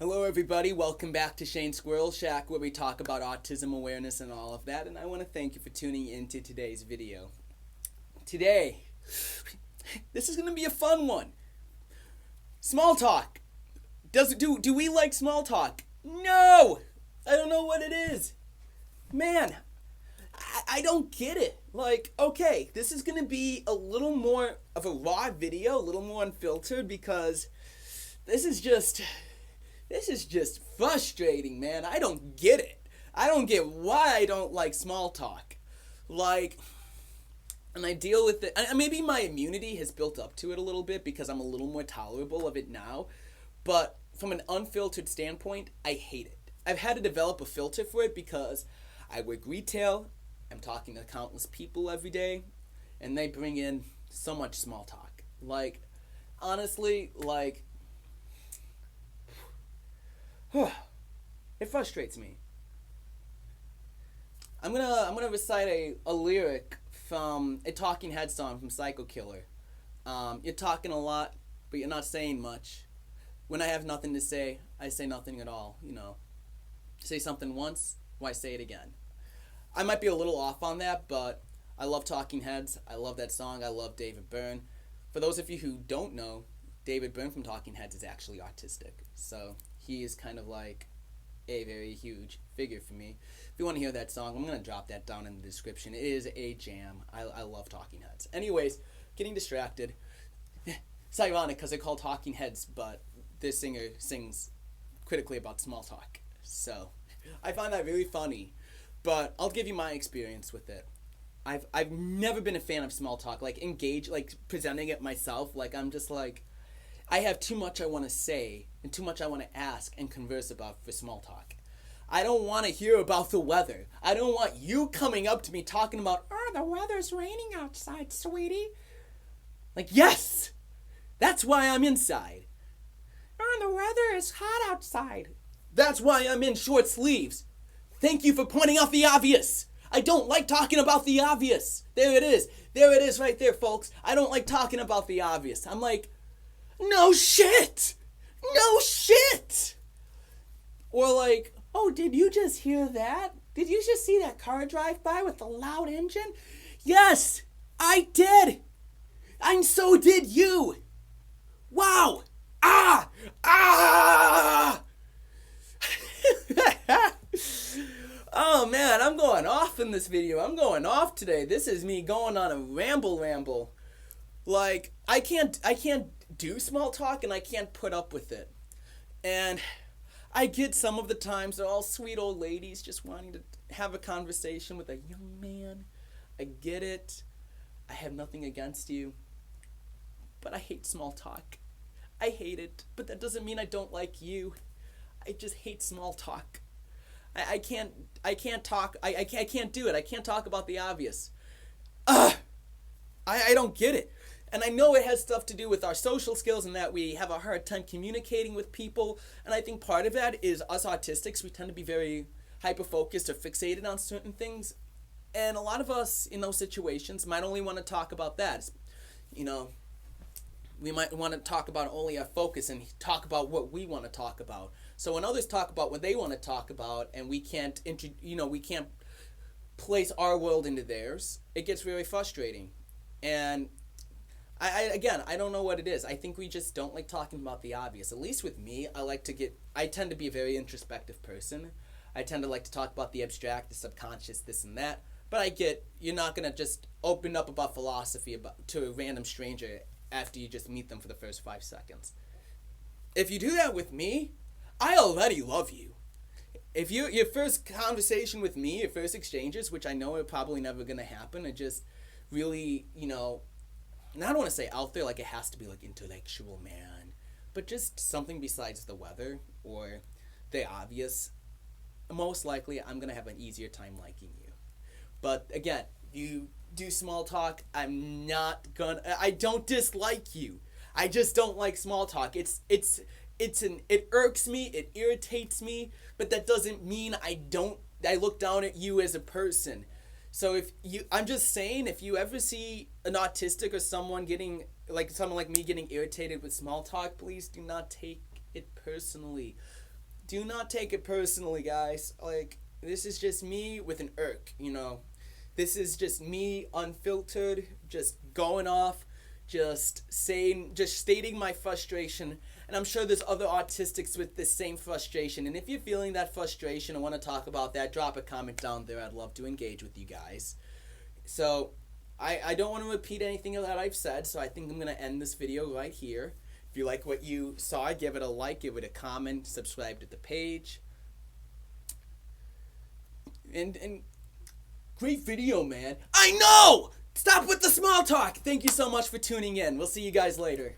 Hello, everybody. Welcome back to Squirrel Shack, where we talk about autism awareness and all of that. And I want to thank you for tuning into today's video. Today, this is going to be a fun one. Small talk. Do we like small talk? No! I don't know what it is. Man, I don't get it. Like, okay, this is going to be a little more of a raw video, a little more unfiltered, because this is just frustrating, man. I don't get it. I don't get why I don't like small talk. Like, and I deal with it. Maybe my immunity has built up to it a little bit because I'm a little more tolerable of it now. But from an unfiltered standpoint, I hate it. I've had to develop a filter for it because I work retail. I'm talking to countless people every day, and they bring in so much small talk. Like, honestly, like, it frustrates me. I'm gonna recite a lyric from a Talking Head song from Psycho Killer. You're talking a lot, but you're not saying much. When I have nothing to say, I say nothing at all. Say something once, why say it again? I might be a little off on that, but I love Talking Heads. I love that song. I love David Byrne. For those of you who don't know, David Byrne from Talking Heads is actually autistic. So he is kind of like a very huge figure for me. If you want to hear that song, I'm going to drop that down in the description. It is a jam. I love Talking Heads. Anyways, getting distracted. It's ironic because they're called Talking Heads, but this singer sings critically about small talk. So I find that really funny. But I'll give you my experience with it. I've never been a fan of small talk. Like, presenting it myself. Like, I'm just like, I have too much I want to say and too much I want to ask and converse about for small talk. I don't want to hear about the weather. I don't want you coming up to me talking about, the weather's raining outside, sweetie. Like, yes! That's why I'm inside. The weather is hot outside. That's why I'm in short sleeves. Thank you for pointing out the obvious. I don't like talking about the obvious. There it is. There it is right there, folks. I don't like talking about the obvious. I'm like, no shit! No shit! Or like, oh, did you just hear that? Did you just see that car drive by with the loud engine? Yes, I did! And so did you! Wow! Ah! Ah! Oh man, I'm going off in this video. I'm going off today. This is me going on a ramble. Like, I can't do small talk and I can't put up with it. And I get some of the times they're all sweet old ladies just wanting to have a conversation with a young man. I get it. I have nothing against you. But I hate small talk. I hate it. But that doesn't mean I don't like you. I just hate small talk. I can't talk. I can't do it. I can't talk about the obvious. I don't get it. And I know it has stuff to do with our social skills and that we have a hard time communicating with people. And I think part of that is us autistics. We tend to be very hyper-focused or fixated on certain things. And a lot of us in those situations might only want to talk about that. We might want to talk about only our focus and talk about what we want to talk about. So when others talk about what they want to talk about and we can't place our world into theirs, it gets really frustrating. And I don't know what it is. I think we just don't like talking about the obvious. At least with me, I tend to be a very introspective person. I tend to like to talk about the abstract, the subconscious, this and that. But I get, you're not going to just open up about philosophy to a random stranger after you just meet them for the first 5 seconds. If you do that with me, I already love you. If your first conversation with me, your first exchanges, which I know are probably never going to happen, are just really, and I don't want to say out there like it has to be like intellectual, man, but just something besides the weather or the obvious, most likely I'm going to have an easier time liking you. But again, you do small talk, I don't dislike you. I just don't like small talk. It irks me, it irritates me, but that doesn't mean I look down at you as a person. So I'm just saying, if you ever see an autistic or someone like me getting irritated with small talk, please do not take it personally. do not take it personally, guys. Like, this is just me with an irk, you know. This is just me unfiltered, just going off, just stating my frustration. And I'm sure there's other autistics with this same frustration. And if you're feeling that frustration and want to talk about that, drop a comment down there. I'd love to engage with you guys. So, I don't want to repeat anything that I've said, so I think I'm going to end this video right here. If you like what you saw, give it a like, give it a comment, subscribe to the page. And great video, man. I know! Stop with the small talk! Thank you so much for tuning in. We'll see you guys later.